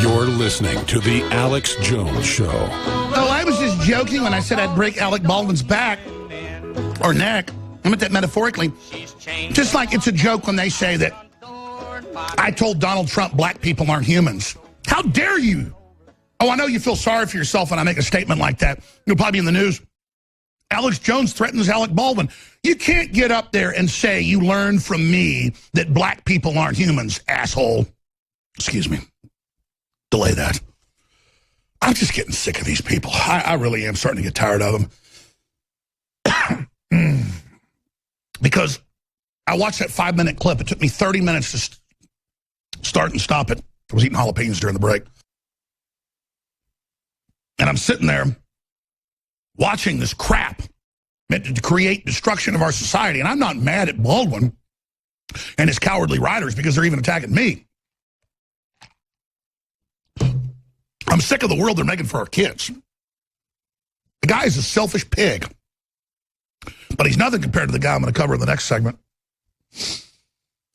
You're listening to The Alex Jones Show. Oh, I was just joking when I said I'd break Alec Baldwin's back or neck. I meant that metaphorically. Just like it's a joke when they say that I told Donald Trump black people aren't humans. How dare you? Oh, I know you feel sorry for yourself when I make a statement like that. You'll probably be in the news. Alex Jones threatens Alec Baldwin. You can't get up there and say you learned from me that black people aren't humans, asshole. Excuse me. Delay that. I'm just getting sick of these people. I really am starting to get tired of them. Because I watched that 5-minute clip. It took me 30 minutes to start and stop it. I was eating jalapenos during the break. And I'm sitting there watching this crap meant to create destruction of our society. And I'm not mad at Baldwin and his cowardly writers because they're even attacking me. I'm sick of the world they're making for our kids. The guy is a selfish pig. But he's nothing compared to the guy I'm going to cover in the next segment.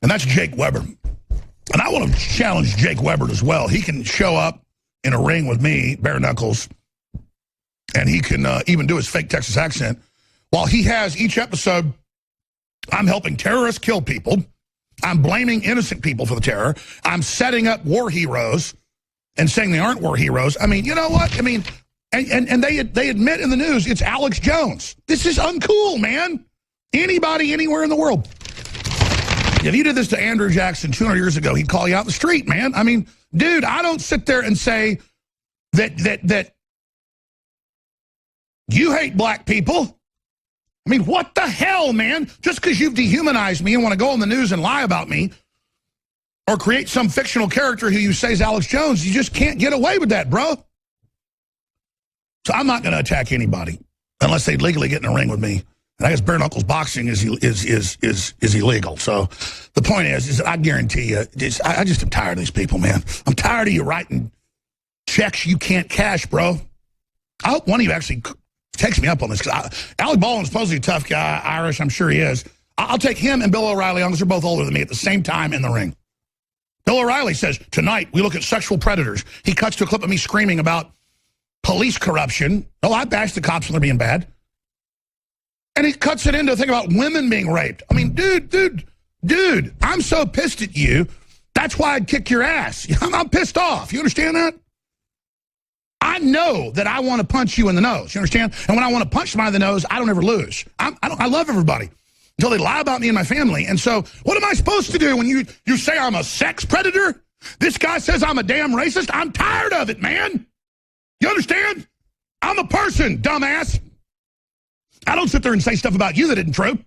And that's Jake Weber. And I want to challenge Jake Weber as well. He can show up in a ring with me, bare knuckles, and he can even do his fake Texas accent. While he has each episode, I'm helping terrorists kill people. I'm blaming innocent people for the terror. I'm setting up war heroes and saying they aren't war heroes. I mean, you know what? I mean, and they admit in the news it's Alex Jones. This is uncool, man. Anybody, anywhere in the world. If you did this to Andrew Jackson 200 years ago, he'd call you out in the street, man. I mean, dude, I don't sit there and say that you hate black people. I mean, what the hell, man? Just because you've dehumanized me and want to go on the news and lie about me or create some fictional character who you say is Alex Jones, you just can't get away with that, bro. So I'm not going to attack anybody unless they legally get in a ring with me. And I guess bare knuckles boxing is illegal. So the point is that I guarantee you, I just am tired of these people, man. I'm tired of you writing checks you can't cash, bro. I hope one of you actually takes me up on this. Because Alec Baldwin's supposedly a tough guy, Irish, I'm sure he is. I'll take him and Bill O'Reilly on because they're both older than me at the same time in the ring. Bill O'Reilly says, tonight we look at sexual predators. He cuts to a clip of me screaming about police corruption. Oh, I bash the cops when they're being bad. And he cuts it into a thing about women being raped. I mean, dude, I'm so pissed at you. That's why I'd kick your ass. I'm pissed off. You understand that? I know that I want to punch you in the nose. You understand? And when I want to punch somebody in the nose, I don't ever lose. I love everybody until they lie about me and my family. And so what am I supposed to do when you say I'm a sex predator? This guy says I'm a damn racist. I'm tired of it, man. You understand? I'm a person, dumbass. I don't sit there and say stuff about you that isn't true.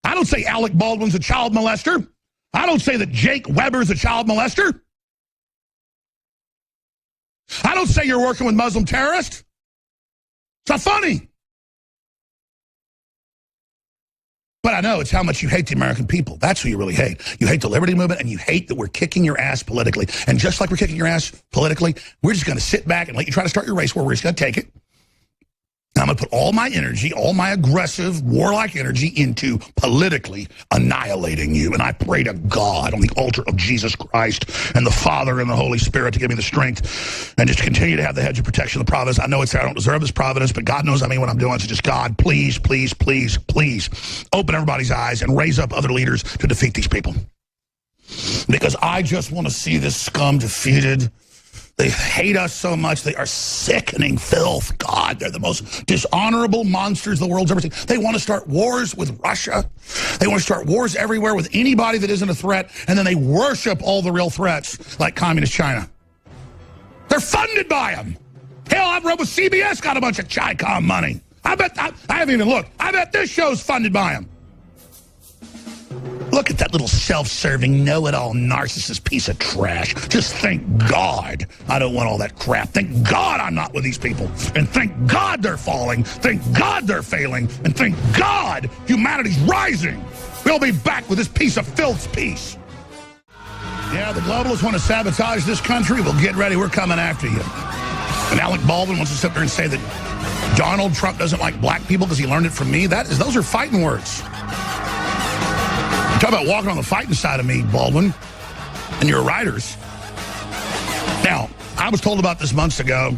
I don't say Alec Baldwin's a child molester. I don't say that Jake Weber's a child molester. I don't say you're working with Muslim terrorists. It's not funny. But I know it's how much you hate the American people. That's who you really hate. You hate the liberty movement, and you hate that we're kicking your ass politically. And just like we're kicking your ass politically, we're just going to sit back and let you try to start your race war. We're just going to take it. I'm going to put all my energy, all my aggressive, warlike energy into politically annihilating you. And I pray to God on the altar of Jesus Christ and the Father and the Holy Spirit to give me the strength and just continue to have the hedge of protection of the providence. I know it's there. I don't deserve this providence, but God knows I mean what I'm doing. So just God, please, please, please, please open everybody's eyes and raise up other leaders to defeat these people. Because I just want to see this scum defeated. They hate us so much. They are sickening filth. God, they're the most dishonorable monsters the world's ever seen. They want to start wars with Russia. They want to start wars everywhere with anybody that isn't a threat, and then they worship all the real threats like communist China. They're funded by them. Hell, I've read with CBS got a bunch of Chi-Com money. I haven't even looked. I bet this show's funded by them. Look at that little self-serving, know-it-all narcissist piece of trash. Just thank God I don't want all that crap. Thank God I'm not with these people. And thank God they're falling. Thank God they're failing. And thank God humanity's rising. We'll be back with this piece of filth's peace. Yeah, the globalists want to sabotage this country. Well, get ready. We're coming after you. And Alec Baldwin wants to sit there and say that Donald Trump doesn't like black people because he learned it from me. Those are fighting words. Talk about walking on the fighting side of me, Baldwin. and your writers. Now, I was told about this months ago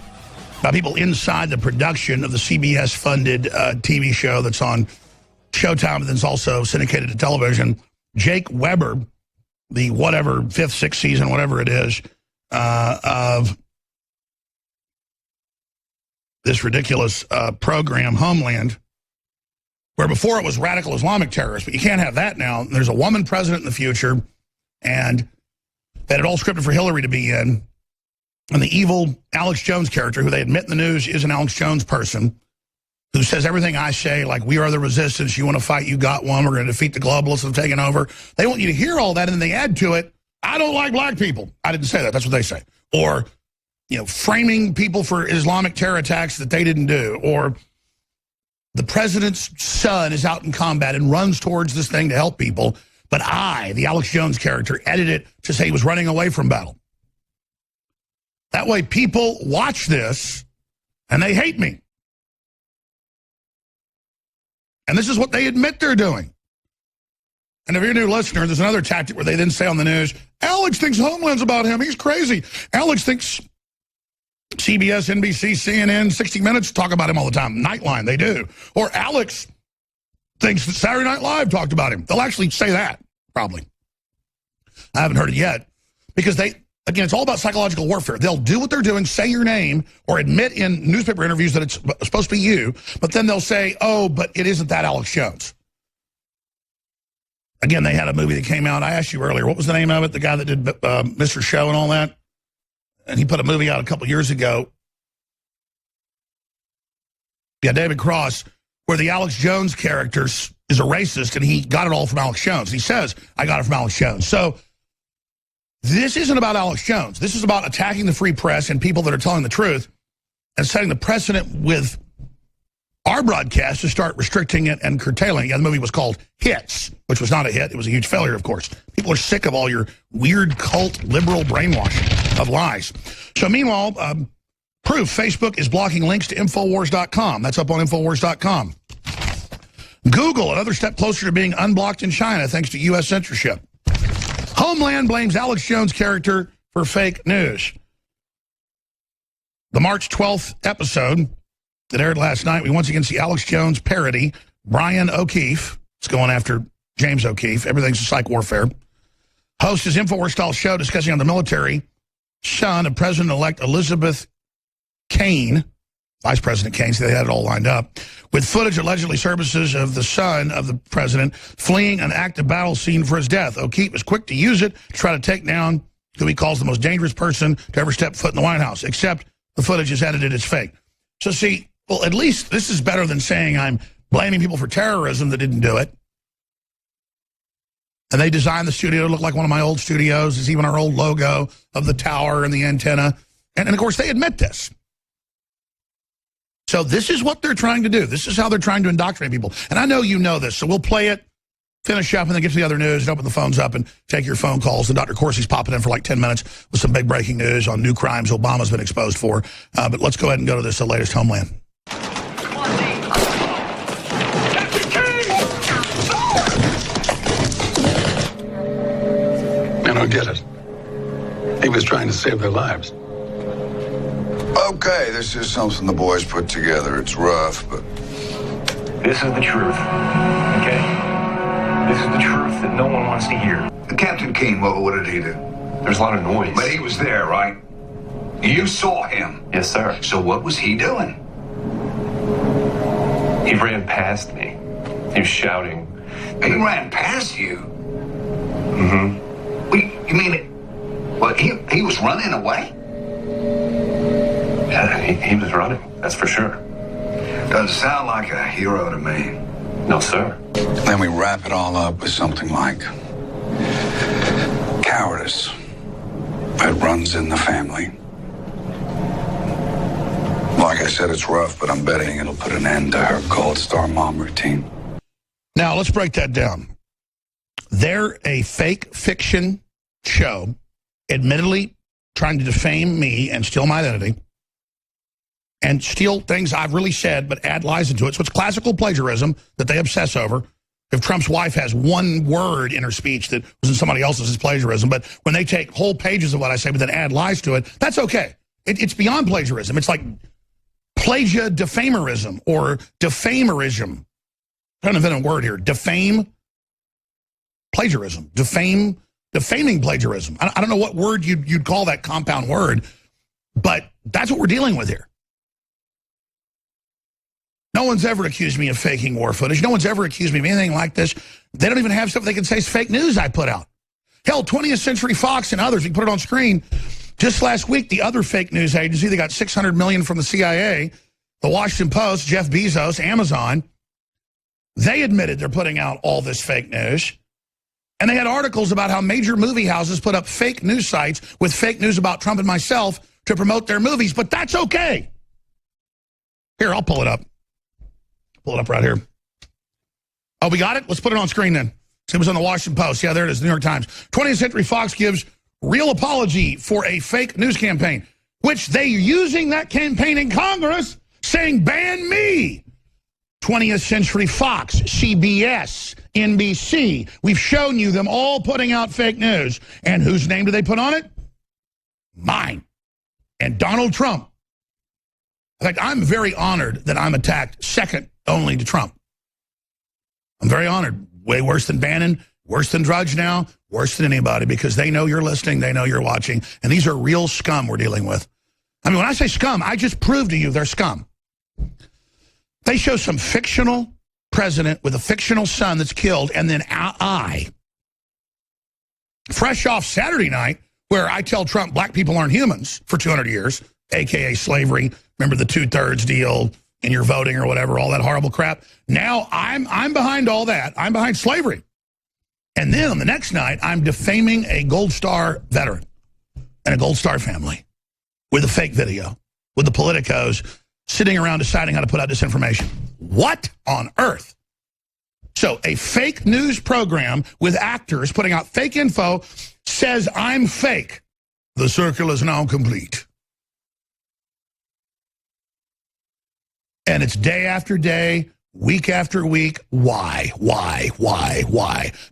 by people inside the production of the CBS-funded TV show that's on Showtime, and that's also syndicated to television. Jake Weber, the whatever, 5th, 6th season, whatever it is, of this ridiculous program, Homeland, where before it was radical Islamic terrorists, but you can't have that now. There's a woman president in the future, and they had it all scripted for Hillary to be in. And the evil Alex Jones character, who they admit in the news is an Alex Jones person, who says everything I say, like, we are the resistance, you want to fight, you got one, we're going to defeat the globalists and taking over. They want you to hear all that, and then they add to it, I don't like black people. I didn't say that. That's what they say. Or, you know, framing people for Islamic terror attacks that they didn't do. Or the president's son is out in combat and runs towards this thing to help people, but I, the Alex Jones character, edited it to say he was running away from battle. That way people watch this, and they hate me. And this is what they admit they're doing. And if you're a new listener, there's another tactic where they then say on the news, Alex thinks Homeland's about him. He's crazy. Alex thinks CBS, NBC, CNN, 60 Minutes talk about him all the time. Nightline, they do. Or Alex thinks that Saturday Night Live talked about him. They'll actually say that, probably. I haven't heard it yet. Because again, it's all about psychological warfare. They'll do what they're doing, say your name, or admit in newspaper interviews that it's supposed to be you, but then they'll say, oh, but it isn't that Alex Jones. Again, they had a movie that came out. I asked you earlier, what was the name of it? The guy that did Mr. Show and all that? And he put a movie out a couple years ago. Yeah, David Cross, where the Alex Jones character is a racist, and he got it all from Alex Jones. He says, I got it from Alex Jones. So this isn't about Alex Jones. This is about attacking the free press and people that are telling the truth and setting the precedent with our broadcast to start restricting it and curtailing it. Yeah, the movie was called Hits, which was not a hit. It was a huge failure, of course. People are sick of all your weird cult liberal brainwashing of lies. So meanwhile, proof Facebook is blocking links to Infowars.com. That's up on Infowars.com. Google, another step closer to being unblocked in China thanks to U.S. censorship. Homeland blames Alex Jones character for fake news. The March 12th episode that aired last night, we once again see Alex Jones parody Brian O'Keefe. It's going after James O'Keefe. Everything's a psych warfare. Host his InfoWars-style show discussing on the military son of President-elect Elizabeth Kane, Vice President Kane, so they had it all lined up, with footage allegedly surfaces of the son of the president fleeing an active battle scene for his death. O'Keefe is quick to use it to try to take down who he calls the most dangerous person to ever step foot in the White House, except the footage is edited as fake. So see, well, at least this is better than saying I'm blaming people for terrorism that didn't do it. And they designed the studio to look like one of my old studios. There's even our old logo of the tower and the antenna. And of course, they admit this. So this is what they're trying to do. This is how they're trying to indoctrinate people. And I know you know this, so we'll play it, finish up, and then get to the other news and open the phones up and take your phone calls. And Dr. Corsi's popping in for like 10 minutes with some big breaking news on new crimes Obama's been exposed for. But let's go ahead and go to this latest Homeland. I don't get it. He was trying to save their lives. Okay, this is something the boys put together. It's rough, but... This is the truth, okay? This is the truth that no one wants to hear. Captain King, what did he do? There's a lot of noise. But he was there, right? You saw him. Yes, sir. So what was he doing? He ran past me. He was shouting. He ran past you? Mm-hmm. You mean... What, he was running away? Yeah, he was running, that's for sure. Doesn't sound like a hero to me. No, sir. Then we wrap it all up with something like cowardice. It runs in the family. Like I said, it's rough, but I'm betting it'll put an end to her Gold Star mom routine. Now, let's break that down. They're a fake fiction show, admittedly trying to defame me and steal my identity and steal things I've really said, but add lies into it. So it's classical plagiarism that they obsess over. if Trump's wife has one word in her speech that was in somebody else's, it's plagiarism. But when they take whole pages of what I say but then add lies to it, that's okay. It's beyond plagiarism. It's like defamerism or defamerism. I'm trying to invent a word here. Defame, plagiarism. Defaming plagiarism. I don't know what word you'd call that compound word, but that's what we're dealing with here. No one's ever accused me of faking war footage. No one's ever accused me of anything like this. They don't even have stuff they can say is fake news I put out. Hell, 20th Century Fox and others, we can put it on screen. Just last week, the other fake news agency, they got $600 million from the CIA, the Washington Post, Jeff Bezos, Amazon, they admitted they're putting out all this fake news. And they had articles about how major movie houses put up fake news sites with fake news about Trump and myself to promote their movies. But that's okay. Here, I'll pull it up. Pull it up right here. Oh, we got it? Let's put it on screen then. It was on the Washington Post. Yeah, there it is, New York Times. 20th Century Fox gives real apology for a fake news campaign, which they're using that campaign in Congress saying, ban me. 20th Century Fox, CBS, NBC. We've shown you them all putting out fake news. And whose name do they put on it? Mine. And Donald Trump. In fact, I'm very honored that I'm attacked second only to Trump. I'm very honored. Way worse than Bannon, worse than Drudge now, worse than anybody, because they know you're listening, they know you're watching, and these are real scum we're dealing with. I mean, when I say scum, I just proved to you they're scum. They show some fictional president with a fictional son that's killed, and then I, fresh off Saturday night, where I tell Trump black people aren't humans for 200 years, a.k.a. slavery, remember the 2/3 deal in your voting or whatever, all that horrible crap. Now I'm behind all that. I'm behind slavery. And then on the next night, I'm defaming a Gold Star veteran and a Gold Star family with a fake video, with the politicos sitting around deciding how to put out disinformation. What on earth? So a fake news program with actors putting out fake info says I'm fake. The circle is now complete. And it's day after day, week after week. Why?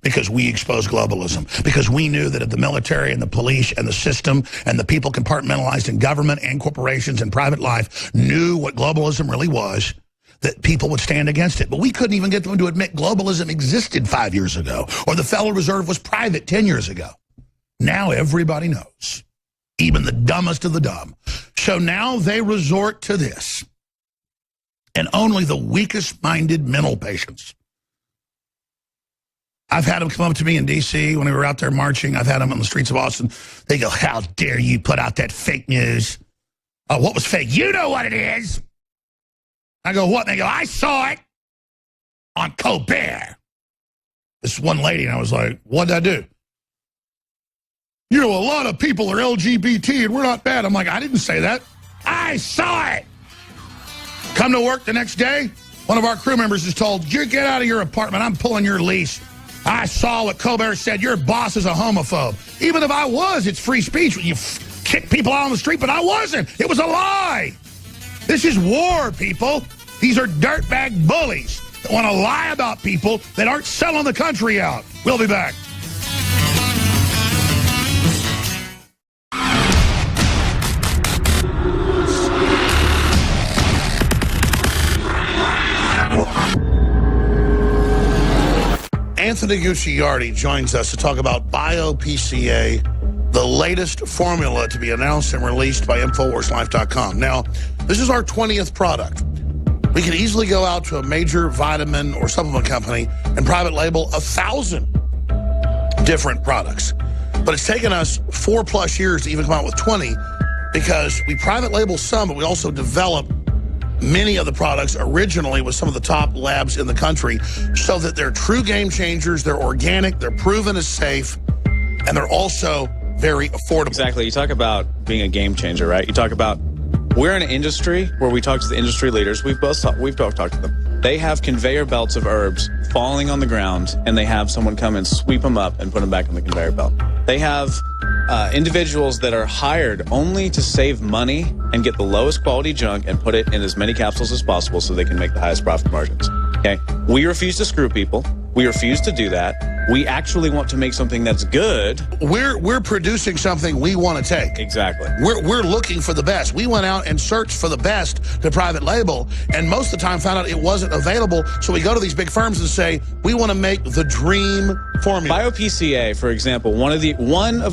Because we exposed globalism. Because we knew that if the military and the police and the system and the people compartmentalized in government and corporations and private life knew what globalism really was, that people would stand against it. But we couldn't even get them to admit globalism existed 5 years ago, or the Federal Reserve was private 10 years ago. Now everybody knows, even the dumbest of the dumb. So now they resort to this. And only the weakest-minded mental patients. I've had them come up to me in D.C. when we were out there marching. I've had them on the streets of Austin. They go, how dare you put out that fake news? Oh, what was fake? You know what it is. I go, what? And they go, I saw it on Colbert. This one lady, and I was like, what'd I do? You know, a lot of people are LGBT, and we're not bad. I'm like, I didn't say that. I saw it. Come to work the next day, one of our crew members is told, you get out of your apartment, I'm pulling your lease. I saw what Colbert said, your boss is a homophobe. Even if I was, it's free speech when you kick people out on the street, but I wasn't. It was a lie. This is war, people. These are dirtbag bullies that want to lie about people that aren't selling the country out. We'll be back. Anthony Gucciardi joins us to talk about BioPCA, the latest formula to be announced and released by InfoWarsLife.com. Now, this is our 20th product. We could easily go out to a major vitamin or supplement company and private label 1,000 different products. But it's taken us 4+ years to even come out with 20 because we private label some, but we also develop many of the products originally with some of the top labs in the country so that they're true game changers, they're organic, they're proven as safe, and they're also very affordable. Exactly. You talk about being a game changer, right? You talk about, we're in an industry where we talk to the industry leaders. We've both talked to them. They have conveyor belts of herbs falling on the ground, and they have someone come and sweep them up and put them back on the conveyor belt. They have individuals that are hired only to save money and get the lowest quality junk and put it in as many capsules as possible so they can make the highest profit margins. Okay? We refuse to screw people. We refuse to do that. We actually want to make something that's good. We're producing something we want to take. Exactly. We're looking for the best. We went out and searched for the best to private label, and most of the time found out it wasn't available. So we go to these big firms and say, we want to make the dream formula. BioPCA, for example, one of the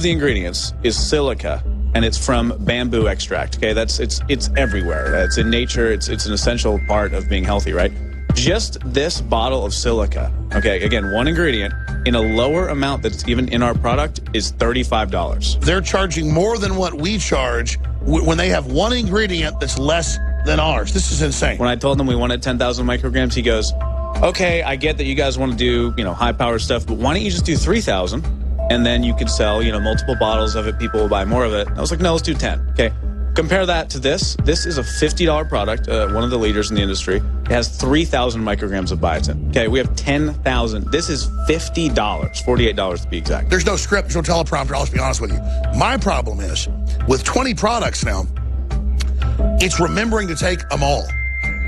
ingredients is silica, and it's from bamboo extract. Okay, it's everywhere. It's in nature. It's an essential part of being healthy, right? Just this bottle of silica, okay, again, one ingredient, in a lower amount that's even in our product is $35. They're charging more than what we charge when they have one ingredient that's less than ours. This is insane. When I told him we wanted 10,000 micrograms, he goes, okay, I get that you guys want to do, high power stuff, but why don't you just do 3,000? And then you could sell, multiple bottles of it. People will buy more of it. I was like, no, let's do 10. Okay. Compare that to this. This is a $50 product, one of the leaders in the industry. It has 3,000 micrograms of biotin. Okay, we have 10,000. This is $50, $48 to be exact. There's no script, there's no teleprompter, I'll just be honest with you. My problem is, with 20 products now, it's remembering to take them all.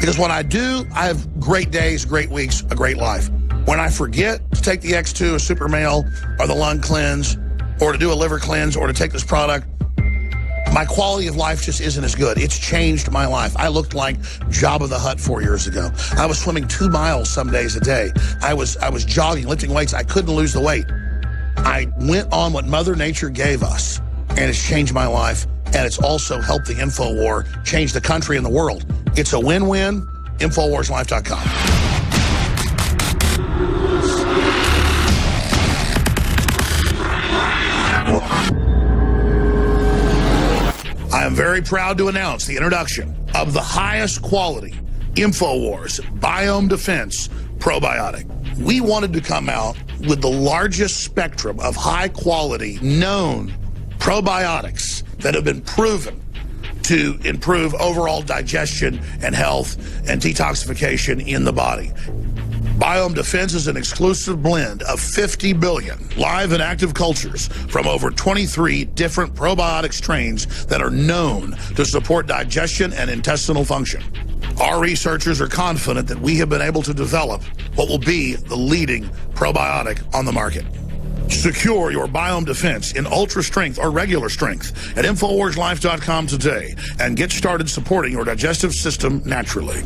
Because when I do, I have great days, great weeks, a great life. When I forget to take the X2, a super male, or the lung cleanse, or to do a liver cleanse, or to take this product, my quality of life just isn't as good. It's changed my life. I looked like Jabba the Hutt 4 years ago. I was swimming 2 miles some days a day. I was jogging, lifting weights. I couldn't lose the weight. I went on what Mother Nature gave us, and it's changed my life, and it's also helped the InfoWar change the country and the world. It's a win-win. InfoWarsLife.com. I am very proud to announce the introduction of the highest quality InfoWars Biome Defense Probiotic. We wanted to come out with the largest spectrum of high quality known probiotics that have been proven to improve overall digestion and health and detoxification in the body. Biome Defense is an exclusive blend of 50 billion live and active cultures from over 23 different probiotic strains that are known to support digestion and intestinal function. Our researchers are confident that we have been able to develop what will be the leading probiotic on the market. Secure your Biome Defense in ultra strength or regular strength at InfoWarsLife.com today and get started supporting your digestive system naturally.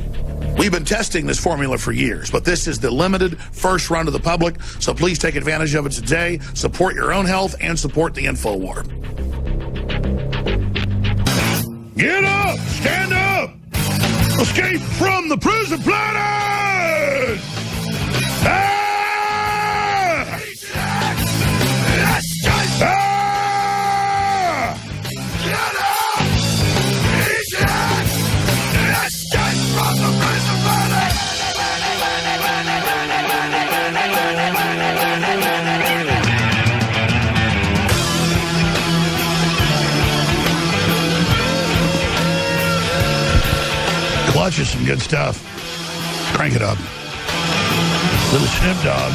We've been testing this formula for years, but this is the limited first run to the public, so please take advantage of it today. Support your own health and support the InfoWar. Get up! Stand up! Escape from the prison planet! Ah! Clutch is some good stuff. Crank it up. Little Snoop Dogg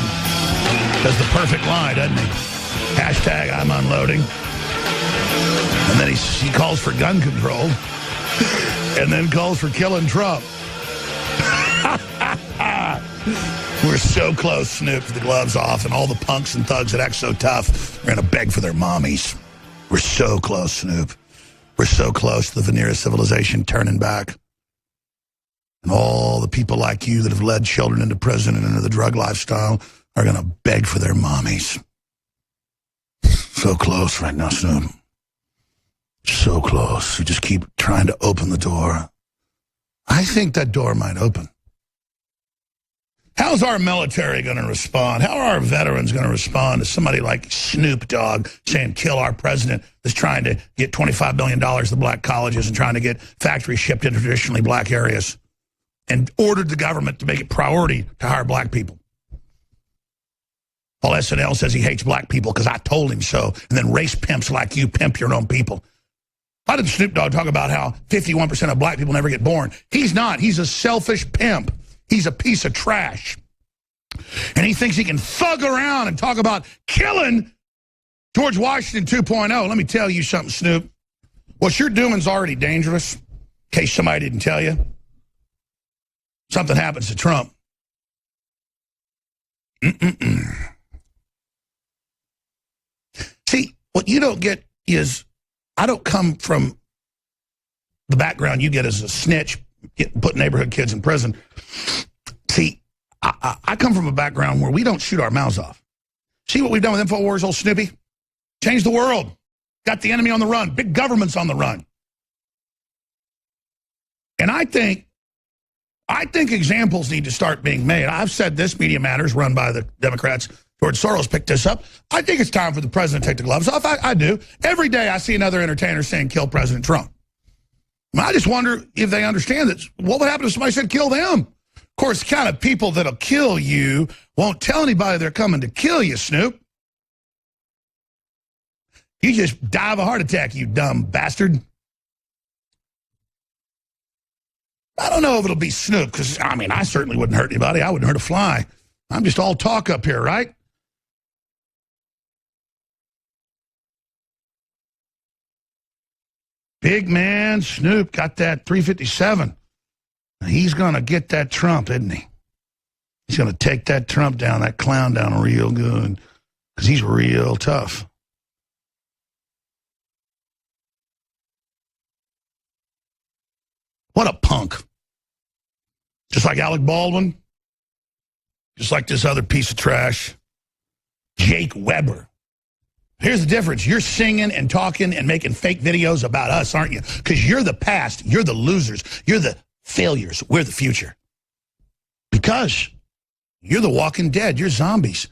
does the perfect line, doesn't he? Hashtag I'm unloading. And then he calls for gun control. And then calls for killing Trump. We're so close, Snoop, to the gloves off, and all the punks and thugs that act so tough are going to beg for their mommies. We're so close, Snoop. We're so close to the veneer of civilization turning back. And all the people like you that have led children into prison and into the drug lifestyle are going to beg for their mommies. So close right now, Snoop. So close. We just keep trying to open the door. I think that door might open. How's our military going to respond? How are our veterans going to respond to somebody like Snoop Dogg saying kill our president that's trying to get $25 billion to black colleges and trying to get factories shipped into traditionally black areas and ordered the government to make it priority to hire black people? While SNL says he hates black people because I told him so, and then race pimps like you pimp your own people. Why did Snoop Dogg talk about how 51% of black people never get born? He's not. He's a selfish pimp. He's a piece of trash. And he thinks he can thug around and talk about killing George Washington 2.0. Let me tell you something, Snoop. What you're doing is already dangerous, in case somebody didn't tell you. Something happens to Trump. See, what you don't get is, I don't come from the background you get as a snitch, put neighborhood kids in prison. See, I come from a background where we don't shoot our mouths off. See what we've done with InfoWars, old Snoopy? Changed the world. Got the enemy on the run. Big government's on the run. And I think examples need to start being made. I've said this, Media Matters, run by the Democrats. George Soros picked this up. I think it's time for the president to take the gloves off. I do. Every day I see another entertainer saying, kill President Trump. I just wonder if they understand that. What would happen if somebody said, kill them? Of course, the kind of people that'll kill you won't tell anybody they're coming to kill you, Snoop. You just die of a heart attack, you dumb bastard. I don't know if it'll be Snoop, because, I mean, I certainly wouldn't hurt anybody. I wouldn't hurt a fly. I'm just all talk up here, right? Big man Snoop got that 357. He's going to get that Trump, isn't he? He's going to take that Trump down, that clown down real good, because he's real tough. What a punk. Just like Alec Baldwin. Just like this other piece of trash, Jake Weber. Here's the difference. You're singing and talking and making fake videos about us, aren't you? Because you're the past. You're the losers. You're the failures. We're the future. Because you're the walking dead. You're zombies.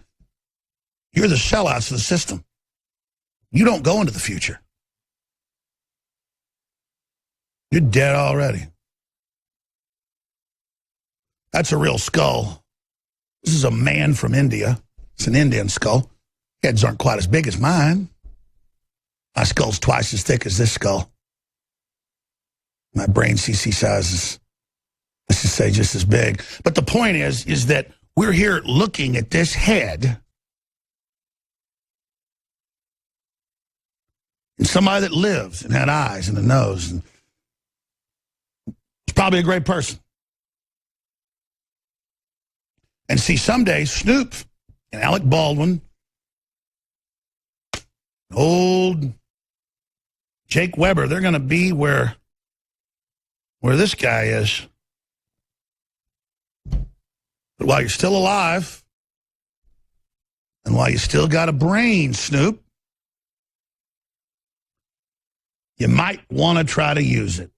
You're the sellouts of the system. You don't go into the future. You're dead already. That's a real skull. This is a man from India. It's an Indian skull. Heads aren't quite as big as mine. My skull's twice as thick as this skull. My brain CC size is, let's just say, just as big. But the point is that we're here looking at this head. And somebody that lives and had eyes and a nose. And it's probably a great person. And see, someday Snoop and Alec Baldwin, old Jake Weber, they're going to be where this guy is. But while you're still alive, and while you still got a brain, Snoop, you might want to try to use it.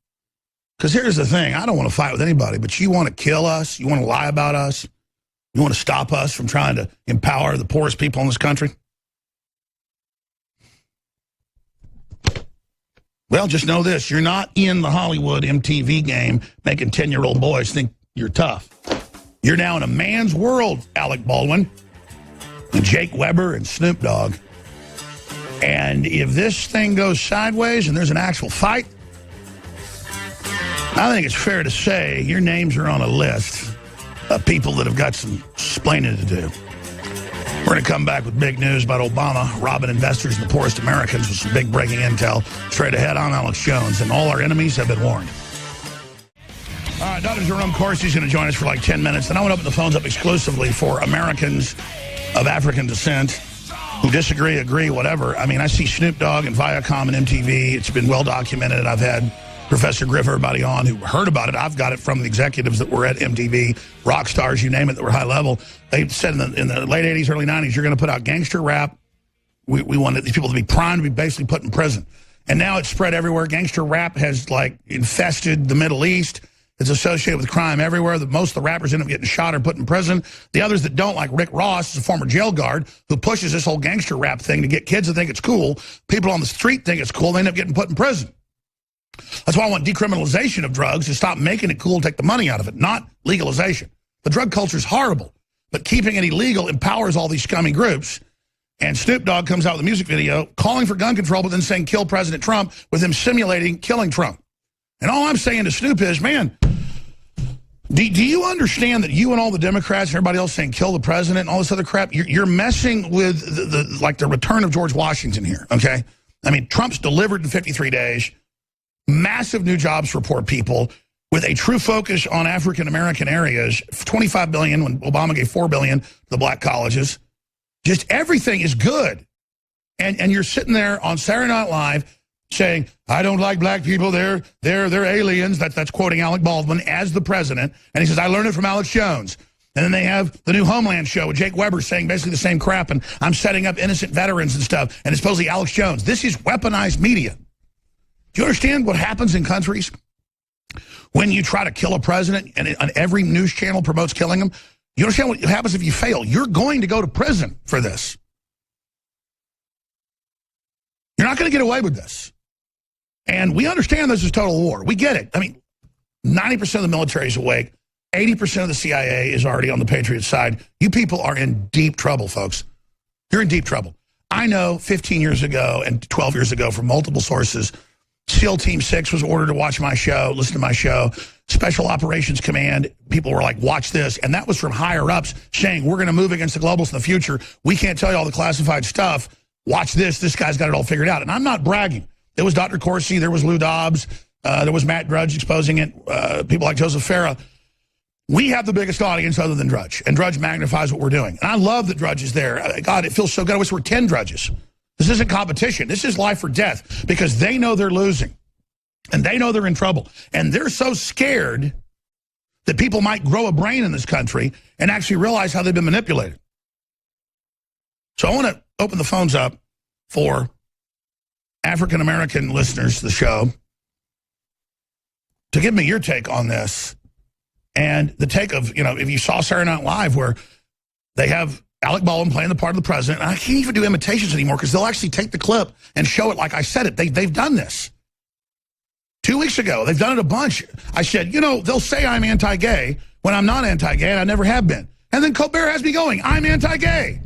Because here's the thing, I don't want to fight with anybody, but you want to kill us, you want to lie about us, you want to stop us from trying to empower the poorest people in this country? Well, just know this. You're not in the Hollywood MTV game making 10-year-old boys think you're tough. You're now in a man's world, Alec Baldwin, and Jake Weber, and Snoop Dogg. And if this thing goes sideways and there's an actual fight, I think it's fair to say your names are on a list of people that have got some explaining to do. We're going to come back with big news about Obama robbing investors and the poorest Americans with some big breaking intel. Straight ahead, I'm Alex Jones, and all our enemies have been warned. All right, Dr. Jerome Corsi is going to join us for like 10 minutes. Then I want to open the phones up exclusively for Americans of African descent who disagree, agree, whatever. I mean, I see Snoop Dogg and Viacom and MTV. It's been well documented. I've had Professor Griff, everybody on who heard about it. I've got it from the executives that were at MTV, rock stars, you name it, that were high level. They said in the late 80s, early 90s, you're going to put out gangster rap. We wanted these people to be primed, to be basically put in prison. And now it's spread everywhere. Gangster rap has, like, infested the Middle East. It's associated with crime everywhere. Most of the rappers end up getting shot or put in prison. The others that don't, like Rick Ross, is a former jail guard who pushes this whole gangster rap thing to get kids to think it's cool. People on the street think it's cool. They end up getting put in prison. That's why I want decriminalization of drugs, to stop making it cool, take the money out of it, not legalization. The drug culture is horrible, but keeping it illegal empowers all these scummy groups. And Snoop Dogg comes out with a music video calling for gun control, but then saying kill President Trump, with him simulating killing Trump. And all I'm saying to Snoop is, man, do you understand that you and all the Democrats and everybody else saying kill the president and all this other crap, you're messing with the return of George Washington here, okay? I mean, Trump's delivered in 53 days. Massive new jobs for poor people. with a true focus on African-American areas, $25 billion when Obama gave $4 billion to the black colleges. Just everything is good. And you're sitting there on Saturday Night Live saying, I don't like black people, they're aliens. That's quoting Alec Baldwin as the president. And he says, I learned it from Alex Jones. And then they have the new Homeland show with Jake Weber saying basically the same crap, and I'm setting up innocent veterans and stuff, and it's supposedly Alex Jones. This is weaponized media. Do you understand what happens in countries when you try to kill a president and every news channel promotes killing him? You understand what happens if you fail? You're going to go to prison for this. You're not going to get away with this. And we understand this is total war. We get it. I mean, 90% of the military is awake. 80% of the CIA is already on the Patriot side. You people are in deep trouble, folks. You're in deep trouble. I know 15 years ago and 12 years ago from multiple sources, SEAL Team 6 was ordered to watch my show, listen to my show. Special Operations Command, people were like, watch this. And that was from higher-ups saying, we're going to move against the globals in the future. We can't tell you all the classified stuff. Watch this. This guy's got it all figured out. And I'm not bragging. There was Dr. Corsi. There was Lou Dobbs. There was Matt Drudge exposing it. People like Joseph Farah. We have the biggest audience other than Drudge, and Drudge magnifies what we're doing. And I love that Drudge is there. God, it feels so good. I wish there were 10 Drudges. This isn't competition. This is life or death, because they know they're losing, and they know they're in trouble. And they're so scared that people might grow a brain in this country and actually realize how they've been manipulated. So I want to open the phones up for African-American listeners to the show to give me your take on this. And the take of, if you saw Saturday Night Live where they have Alec Baldwin playing the part of the president, and I can't even do imitations anymore because they'll actually take the clip and show it like I said it. They've done this. 2 weeks ago, they've done it a bunch. I said, they'll say I'm anti-gay when I'm not anti-gay, and I never have been. And then Colbert has me going, I'm anti-gay.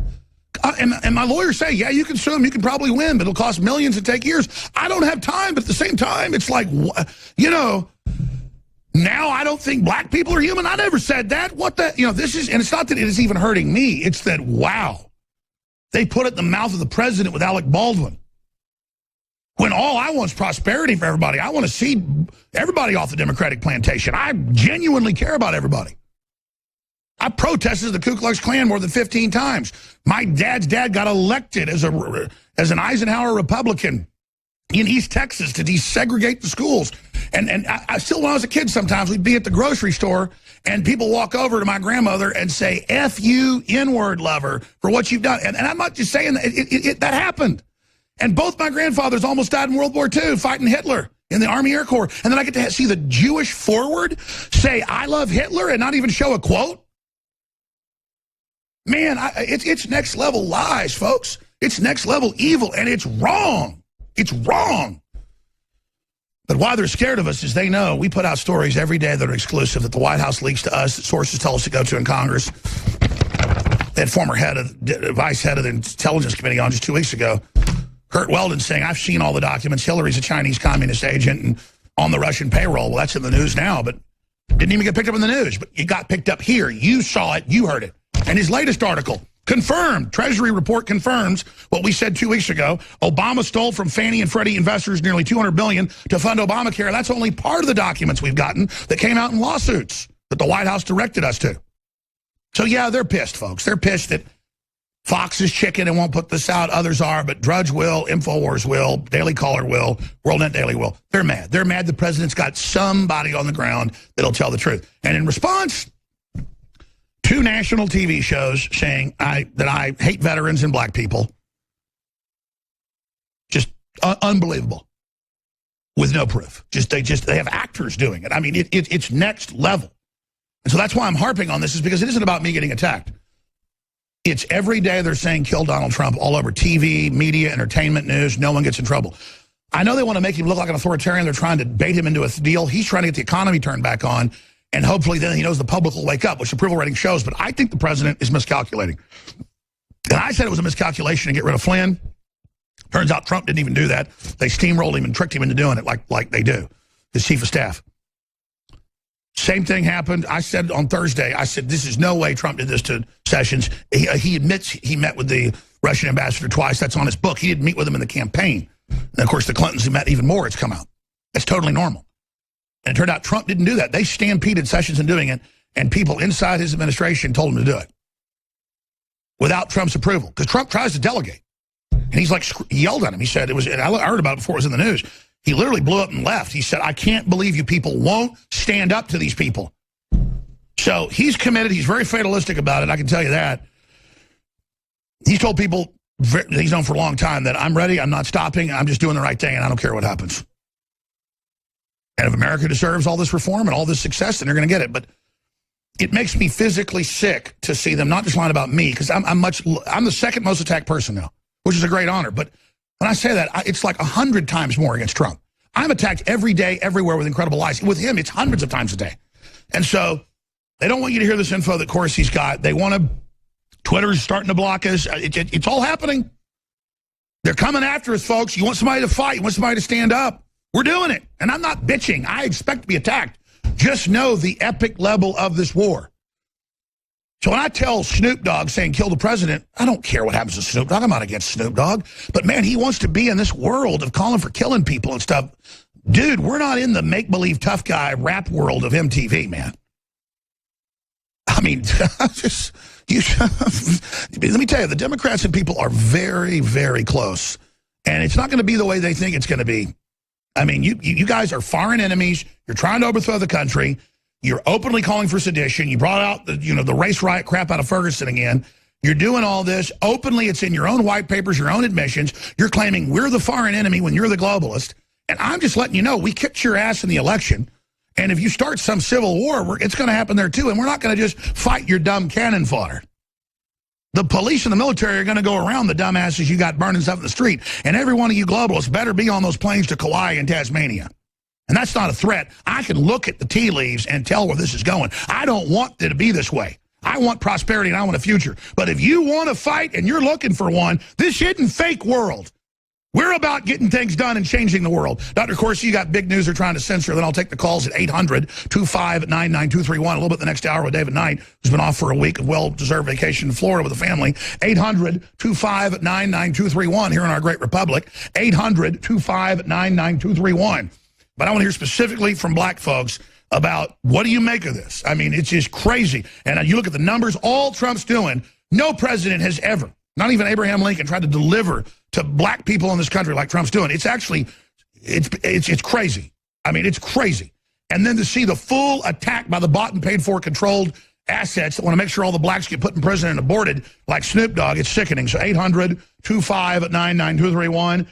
And my lawyers say, yeah, you can sue him, you can probably win, but it'll cost millions and take years. I don't have time, but at the same time, it's like, now I don't think black people are human. I never said that. What the, this is, and it's not that it is even hurting me. It's that, wow, they put it in the mouth of the president with Alec Baldwin. When all I want is prosperity for everybody. I want to see everybody off the Democratic plantation. I genuinely care about everybody. I protested the Ku Klux Klan more than 15 times. My dad's dad got elected as an Eisenhower Republican in East Texas to desegregate the schools. And I still, when I was a kid, sometimes we'd be at the grocery store and people walk over to my grandmother and say, F you, N-word lover, for what you've done. And I'm not just saying that, that happened. And both my grandfathers almost died in World War II fighting Hitler in the Army Air Corps. And then I get to see the Jewish forward say, I love Hitler, and not even show a quote. Man, it's next level lies, folks. It's next level evil, and it's wrong. It's wrong. But why they're scared of us is they know we put out stories every day that are exclusive, that the White House leaks to us, that sources tell us to go to in Congress. That former vice head of the Intelligence Committee on just 2 weeks ago, Kurt Weldon, saying, I've seen all the documents. Hillary's a Chinese communist agent and on the Russian payroll. Well, that's in the news now, but didn't even get picked up in the news. But it got picked up here. You saw it. You heard it. And his latest article, confirmed, Treasury report confirms what we said 2 weeks ago. Obama stole from Fannie and Freddie investors nearly $200 billion to fund Obamacare. That's only part of the documents we've gotten that came out in lawsuits that the White House directed us to. So, yeah, they're pissed, folks. They're pissed that Fox is chicken and won't put this out. Others are, but Drudge will, InfoWars will, Daily Caller will, WorldNet Daily will. They're mad. They're mad the president's got somebody on the ground that'll tell the truth. And in response, 2 national TV shows saying that I hate veterans and black people. Just unbelievable. With no proof. They have actors doing it. I mean, it's next level. And so that's why I'm harping on this, is because it isn't about me getting attacked. It's every day they're saying kill Donald Trump all over TV, media, entertainment, news. No one gets in trouble. I know they want to make him look like an authoritarian. They're trying to bait him into a deal. He's trying to get the economy turned back on. And hopefully then he knows the public will wake up, which approval rating shows. But I think the president is miscalculating. And I said it was a miscalculation to get rid of Flynn. Turns out Trump didn't even do that. They steamrolled him and tricked him into doing it like they do, his chief of staff. Same thing happened. I said on Thursday, I said, this is no way Trump did this to Sessions. He admits he met with the Russian ambassador twice. That's on his book. He didn't meet with him in the campaign. And, of course, the Clintons, he met even more. It's come out. It's totally normal. And it turned out Trump didn't do that. They stampeded Sessions in doing it, and people inside his administration told him to do it without Trump's approval. Because Trump tries to delegate. And he's like, he yelled at him. He said, it was, and I heard about it before it was in the news. He literally blew up and left. He said, I can't believe you people won't stand up to these people. So he's committed. He's very fatalistic about it. I can tell you that. He's told people that he's known for a long time that I'm ready. I'm not stopping. I'm just doing the right thing, and I don't care what happens. And if America deserves all this reform and all this success, then they're going to get it. But it makes me physically sick to see them not just lying about me, because I'm the second most attacked person now, which is a great honor. But when I say that, it's like 100 times more against Trump. I'm attacked every day, everywhere with incredible lies. With him, it's hundreds of times a day. And so they don't want you to hear this info that Corsi's got. They want to, Twitter's starting to block us. It's all happening. They're coming after us, folks. You want somebody to fight. You want somebody to stand up. We're doing it. And I'm not bitching. I expect to be attacked. Just know the epic level of this war. So when I tell Snoop Dogg saying kill the president, I don't care what happens to Snoop Dogg. I'm not against Snoop Dogg. But, man, he wants to be in this world of calling for killing people and stuff. Dude, we're not in the make-believe tough guy rap world of MTV, man. I mean, let me tell you, the Democrats and people are very, very close. And it's not going to be the way they think it's going to be. I mean, you guys are foreign enemies. You're trying to overthrow the country. You're openly calling for sedition. You brought out the race riot crap out of Ferguson again. You're doing all this openly. It's in your own white papers, your own admissions. You're claiming we're the foreign enemy when you're the globalist. And I'm just letting you know, we kicked your ass in the election. And if you start some civil war, it's going to happen there too. And we're not going to just fight your dumb cannon fodder. The police and the military are going to go around the dumbasses you got burning stuff in the street. And every one of you globalists better be on those planes to Kauai and Tasmania. And that's not a threat. I can look at the tea leaves and tell where this is going. I don't want it to be this way. I want prosperity and I want a future. But if you want to fight and you're looking for one, this isn't fake world. We're about getting things done and changing the world. Dr. Corsi, you got big news they're trying to censor. Then I'll take the calls at 800-259-9231. A little bit the next hour with David Knight, who's been off for a week of well-deserved vacation in Florida with the family. 800-259-9231 here in our great republic. 800-259-9231. But I want to hear specifically from black folks about what do you make of this? I mean, it's just crazy. And you look at the numbers, all Trump's doing, no president has ever, not even Abraham Lincoln, tried to deliver to black people in this country like Trump's doing. It's actually, it's crazy. I mean, it's crazy. And then to see the full attack by the bought and paid for controlled assets that want to make sure all the blacks get put in prison and aborted like Snoop Dogg, it's sickening. So 800-259-9231.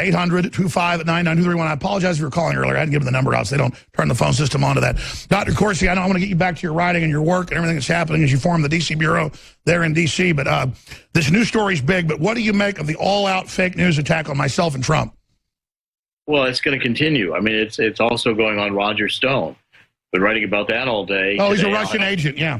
800-259-9231. I apologize for calling earlier. I hadn't given the number out so they don't turn the phone system onto that. Dr. Corsi, I know I want to get you back to your writing and your work and everything that's happening as you form the D.C. Bureau there in D.C., but this news story's big, but what do you make of the all-out fake news attack on myself and Trump? Well, it's going to continue. I mean, it's also going on Roger Stone. Been writing about that all day. Oh, he's a Russian agent, yeah.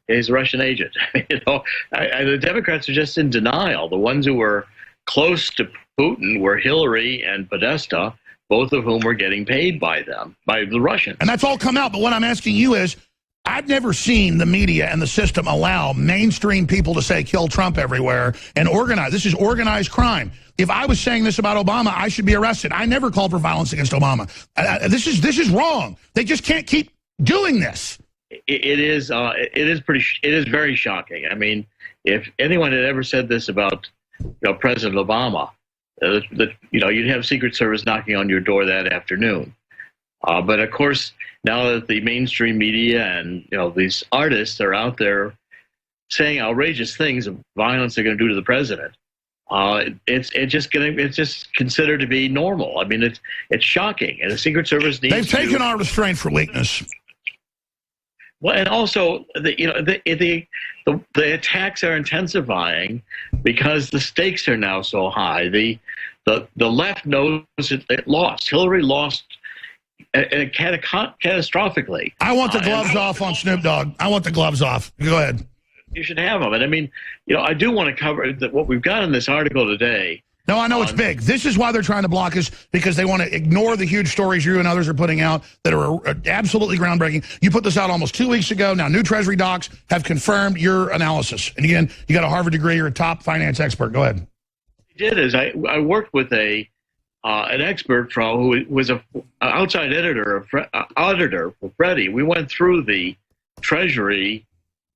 He's a Russian agent. The Democrats are just in denial. The ones who were close to Putin were Hillary and Podesta, both of whom were getting paid by them, by the Russians. And that's all come out. But what I'm asking you is, I've never seen the media and the system allow mainstream people to say kill Trump everywhere and organize. This is organized crime. If I was saying this about Obama, I should be arrested. I never called for violence against Obama. This is wrong. They just can't keep doing this. It is very shocking. I mean, if anyone had ever said this about President Obama, you'd have Secret Service knocking on your door that afternoon. But of course, now that the mainstream media and these artists are out there saying outrageous things of violence they're going to do to the president, it's just considered to be normal. I mean, it's shocking, and the Secret Service needs. They've taken our restraint for weakness. Well, and also the attacks are intensifying because the stakes are now so high. The left knows it lost. Hillary lost catastrophically. I want the gloves off on Snoop Dogg. I want the gloves off. Go ahead. You should have them. And I mean, I do want to cover what we've got in this article today. No, I know it's big. This is why they're trying to block us, because they want to ignore the huge stories you and others are putting out that are absolutely groundbreaking. You put this out almost 2 weeks ago. Now, new Treasury docs have confirmed your analysis. And again, you got a Harvard degree. You're a top finance expert. Go ahead. What I did is I worked with a an expert who was an outside auditor for Freddie. We went through the Treasury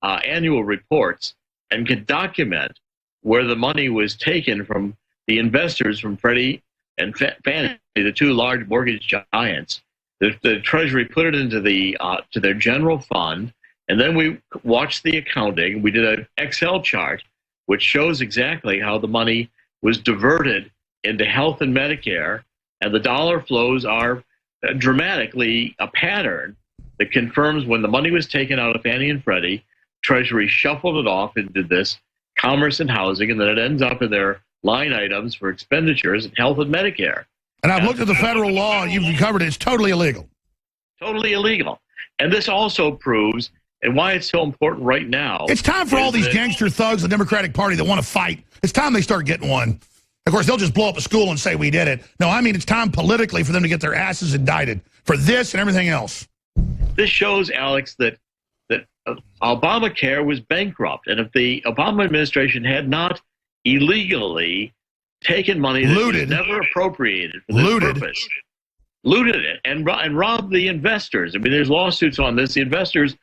annual reports and could document where the money was taken from the investors from Freddie and Fannie, the two large mortgage giants. The Treasury put it into to their general fund, and then we watched the accounting. We did an Excel chart which shows exactly how the money was diverted into health and Medicare, and the dollar flows are dramatically a pattern that confirms when the money was taken out of Fannie and Freddie, Treasury shuffled it off into this commerce and housing, and then it ends up in their line items for expenditures in health and Medicare. And I've looked at the federal law, and you've covered it. It's totally illegal. Totally illegal. And this also proves, and why it's so important right now. It's time for all these gangster thugs in the Democratic Party that want to fight. It's time they start getting one. Of course, they'll just blow up a school and say we did it. No, I mean, it's time politically for them to get their asses indicted for this and everything else. This shows, Alex, that Obamacare was bankrupt. And if the Obama administration had not illegally taken money that was never appropriated for this purpose, looted it, and robbed the investors. I mean, there's lawsuits on this. The investors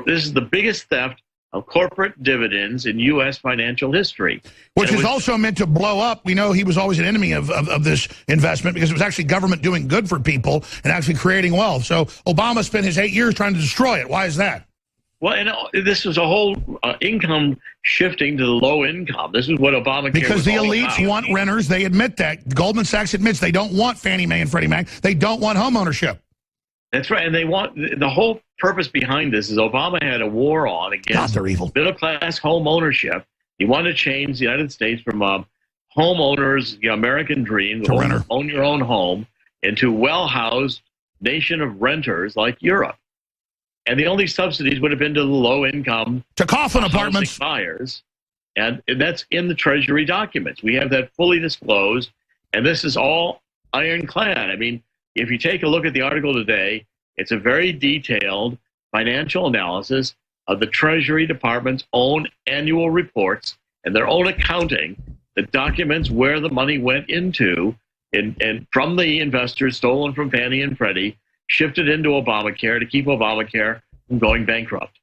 this is the biggest theft of corporate dividends in U.S. financial history. Which is also meant to blow up. We know he was always an enemy of this investment because it was actually government doing good for people and actually creating wealth. So Obama spent his 8 years trying to destroy it. Why is that? Well, and this was a whole income shifting to the low income. This is what Obamacare because the was all elites about. want renters. They admit that. Goldman Sachs admits they don't want Fannie Mae and Freddie Mac. They don't want home ownership. That's right. And they want the whole purpose behind this is Obama had a war on against middle class home ownership. He wanted to change the United States from homeowners, American dream, to own your own home, into well-housed nation of renters like Europe. And the only subsidies would have been to the low-income to coffin apartments buyers, and that's in the Treasury documents. We have that fully disclosed, and this is all ironclad. I mean, if you take a look at the article today, it's a very detailed financial analysis of the Treasury Department's own annual reports and their own accounting that documents where the money went into and from the investors stolen from Fannie and Freddie, shifted into Obamacare to keep Obamacare from going bankrupt.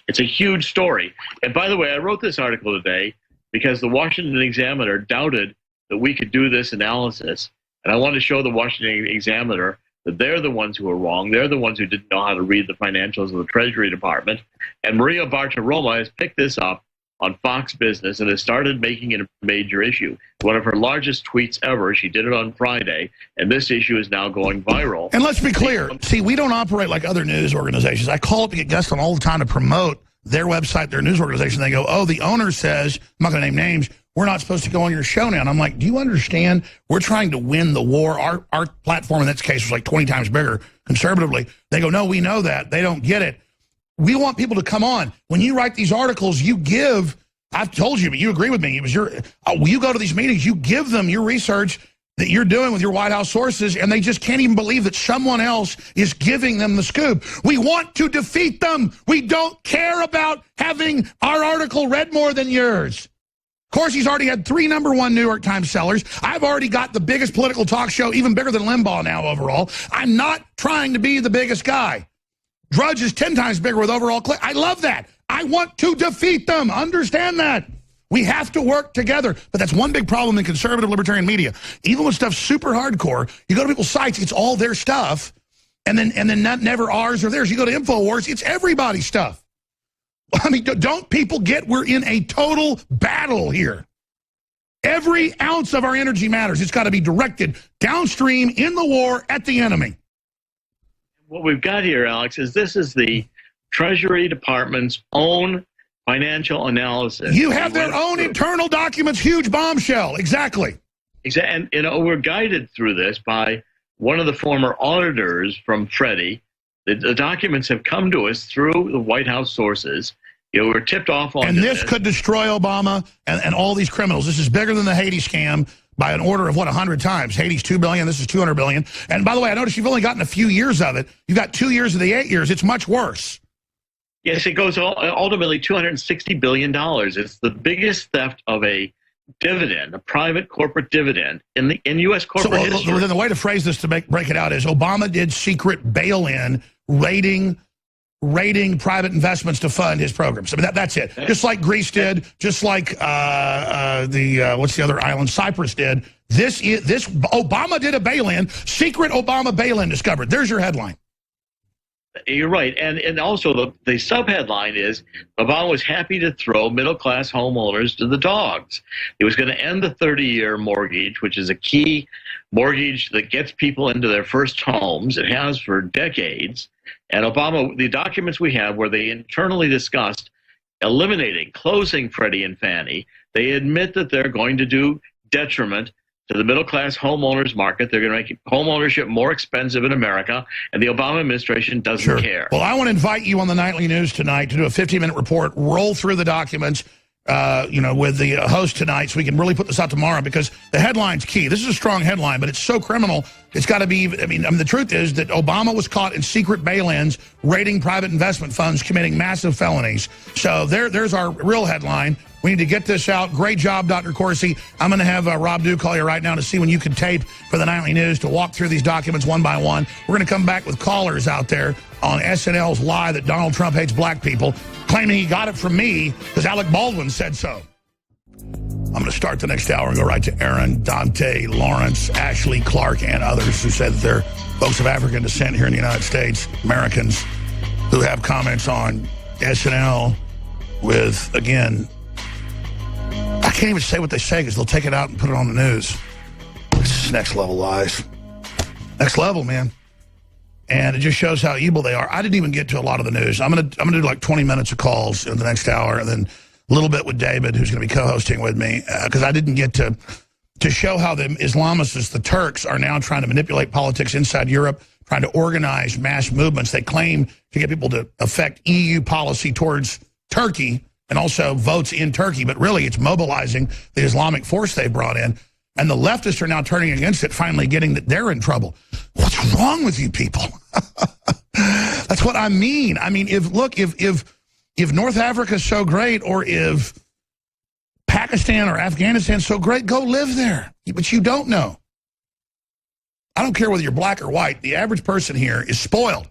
It's a huge story. And by the way, I wrote this article today because the Washington Examiner doubted that we could do this analysis. And I want to show the Washington Examiner that they're the ones who are wrong. They're the ones who didn't know how to read the financials of the Treasury Department. And Maria Bartiromo has picked this up on Fox Business and has started making it a major issue. One of her largest tweets ever. She did it on Friday, and this issue is now going viral. And let's be clear. See, we don't operate like other news organizations. I call up to get guests on all the time to promote their website, their news organization. They go, oh, the owner says, I'm not going to name names, we're not supposed to go on your show now. And I'm like, do you understand? We're trying to win the war. Our platform in this case was like 20 times bigger conservatively. They go, no, we know that. They don't get it. We want people to come on. When you write these articles, you give, I've told you, but you agree with me. It was you go to these meetings, you give them your research that you're doing with your White House sources, and they just can't even believe that someone else is giving them the scoop. We want to defeat them. We don't care about having our article read more than yours. Corsi's already had 3 #1 New York Times sellers. I've already got the biggest political talk show, even bigger than Limbaugh now overall. I'm not trying to be the biggest guy. Drudge is 10 times bigger with overall click. I love that. I want to defeat them. Understand that. We have to work together. But that's one big problem in conservative libertarian media. Even with stuff super hardcore, you go to people's sites, it's all their stuff. And then not never ours or theirs. You go to InfoWars, it's everybody's stuff. I mean, don't people get we're in a total battle here? Every ounce of our energy matters. It's got to be directed downstream in the war at the enemy. What we've got here, Alex, is this is the Treasury Department's own financial analysis. You have their own internal documents, huge bombshell. Exactly. And we're guided through this by one of the former auditors from Freddie. The documents have come to us through the White House sources. We're tipped off on and this could destroy Obama and all these criminals. This is bigger than the Haiti scam by an order of, 100 times. Haiti's $2 billion. This is $200 billion. And by the way, I noticed you've only gotten a few years of it. You got 2 years of the 8 years. It's much worse. Yes, it goes ultimately $260 billion. It's the biggest theft of a dividend, a private corporate dividend in U.S. corporate history. So then the way to phrase this to break it out is Obama did secret bail-in rating private investments to fund his programs. I mean, that's it. Just like Greece did, just like what's the other island? Cyprus did. This Obama did a bail-in, secret Obama bail-in discovered. There's your headline. You're right. And also the sub-headline is Obama was happy to throw middle-class homeowners to the dogs. He was going to end the 30-year mortgage, which is a key mortgage that gets people into their first homes. It has for decades. And Obama, the documents we have where they internally discussed closing Freddie and Fannie, they admit that they're going to do detriment to the middle-class homeowners market. They're going to make home ownership more expensive in America, and the Obama administration doesn't care. Well, I want to invite you on the Nightly News tonight to do a 15-minute report, roll through the documents, with the host tonight, so we can really put this out tomorrow, because the headline's key. This is a strong headline, but it's so criminal, it's got to be, I mean, the truth is that Obama was caught in secret bail-ins, raiding private investment funds, committing massive felonies. So there's our real headline. We need to get this out. Great job, Dr. Corsi. I'm going to have Rob Dew call you right now to see when you can tape for the Nightly News to walk through these documents one by one. We're going to come back with callers out there on SNL's lie that Donald Trump hates black people, claiming he got it from me because Alec Baldwin said so. I'm going to start the next hour and go right to Aaron, Dante, Lawrence, Ashley, Clark, and others who said that they're folks of African descent here in the United States, Americans, who have comments on SNL with, again, I can't even say what they say because they'll take it out and put it on the news. This is next level lies. Next level, man. And it just shows how evil they are. I didn't even get to a lot of the news. I'm gonna do like 20 minutes of calls in the next hour, and then a little bit with David, who's going to be co-hosting with me, because I didn't get to show how the Islamists, the Turks, are now trying to manipulate politics inside Europe, trying to organize mass movements. They claim to get people to affect EU policy towards Turkey and also votes in Turkey, but really it's mobilizing the Islamic force they brought in. And the leftists are now turning against it, finally getting that they're in trouble. What's wrong with you people? That's what I mean. I mean, if North Africa is so great, or if Pakistan or Afghanistan is so great, go live there. But you don't know. I don't care whether you're black or white. The average person here is spoiled.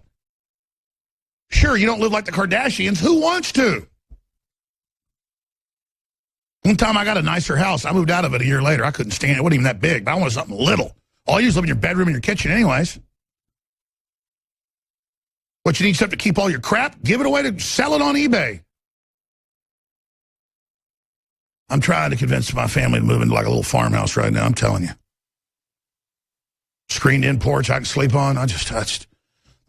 Sure, you don't live like the Kardashians. Who wants to? One time I got a nicer house. I moved out of it a year later. I couldn't stand it. It wasn't even that big, but I wanted something little. All you do is live in your bedroom and your kitchen anyways. But you need something to keep all your crap? Give it away to sell it on eBay. I'm trying to convince my family to move into like a little farmhouse right now, I'm telling you. Screened-in porch I can sleep on. I just touched.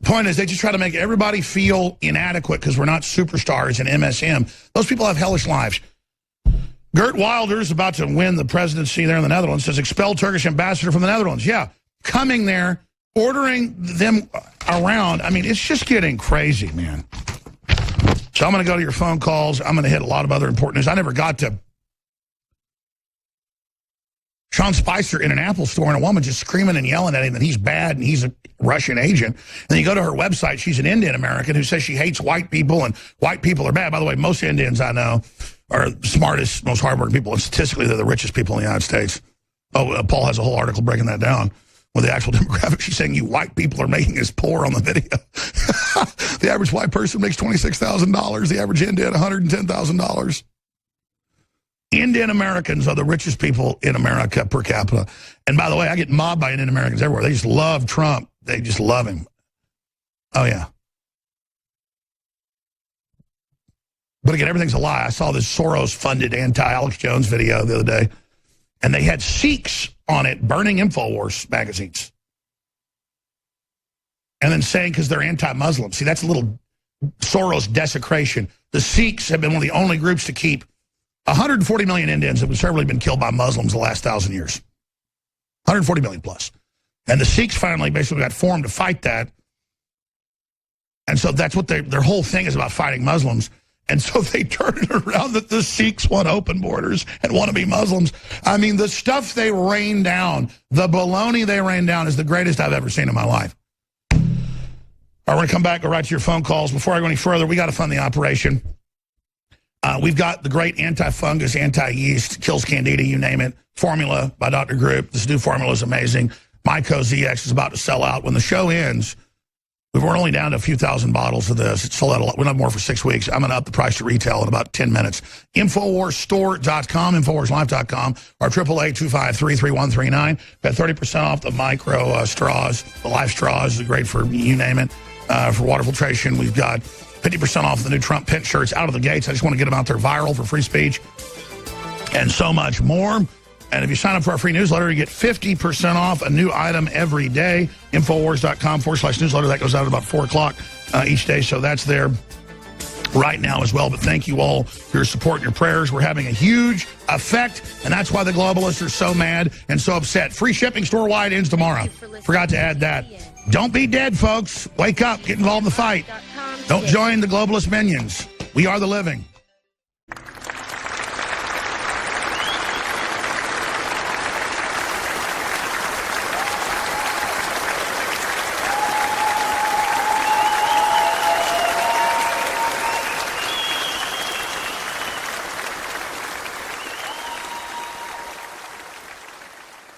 The point is they just try to make everybody feel inadequate because we're not superstars in MSM. Those people have hellish lives. Gert Wilder is about to win the presidency there in the Netherlands, says expel Turkish ambassador from the Netherlands. Yeah, coming there, ordering them around. I mean, it's just getting crazy, man. So I'm going to go to your phone calls. I'm going to hit a lot of other important news. I never got to Sean Spicer in an Apple store and a woman just screaming and yelling at him that he's bad and he's a Russian agent. And then you go to her website, she's an Indian American who says she hates white people and white people are bad. By the way, most Indians I know are the smartest, most hardworking people, and statistically they're the richest people in the United States. Oh, Paul has a whole article breaking that down with the actual demographics. She's saying you white people are making us poor on the video. The average white person makes $26,000. The average Indian, $110,000. Indian Americans are the richest people in America per capita. And by the way, I get mobbed by Indian Americans everywhere. They just love Trump. They just love him. Oh, yeah. But again, everything's a lie. I saw this Soros-funded anti-Alex Jones video the other day, and they had Sikhs on it burning InfoWars magazines. And then saying because they're anti-Muslim. See, that's a little Soros desecration. The Sikhs have been one of the only groups to keep 140 million Indians have certainly been killed by Muslims the last 1,000 years. 140 million plus. And the Sikhs finally basically got formed to fight that. And so that's what their whole thing is about, fighting Muslims. And so they turn it around that the Sikhs want open borders and want to be Muslims. I mean, the stuff they rain down, the baloney they rain down is the greatest I've ever seen in my life. All right, we're going to come back, go right to your phone calls. Before I go any further, we got to fund the operation. We've got the great anti-fungus, anti-yeast, kills candida, you name it, formula by Dr. Group. This new formula is amazing. Myco ZX is about to sell out. When the show ends, we're only down to a few thousand bottles of this. It's sold out a lot. We'll have more for 6 weeks. I'm going to up the price to retail in about 10 minutes. InfoWarsStore.com, InfoWarsLife.com, or 888-253-3139. Got 30% off the micro straws. The life straws are great for you name it. For water filtration, we've got 50% off the new Trump pin shirts out of the gates. I just want to get them out there viral for free speech. And so much more. And if you sign up for our free newsletter, you get 50% off a new item every day. Infowars.com/newsletter. That goes out at about 4 o'clock each day. So that's there right now as well. But thank you all for your support and your prayers. We're having a huge effect, and that's why the globalists are so mad and so upset. Free shipping store-wide ends tomorrow. Forgot to add that. Don't be dead, folks. Wake up. Get involved in the fight. Don't join the globalist minions. We are the living.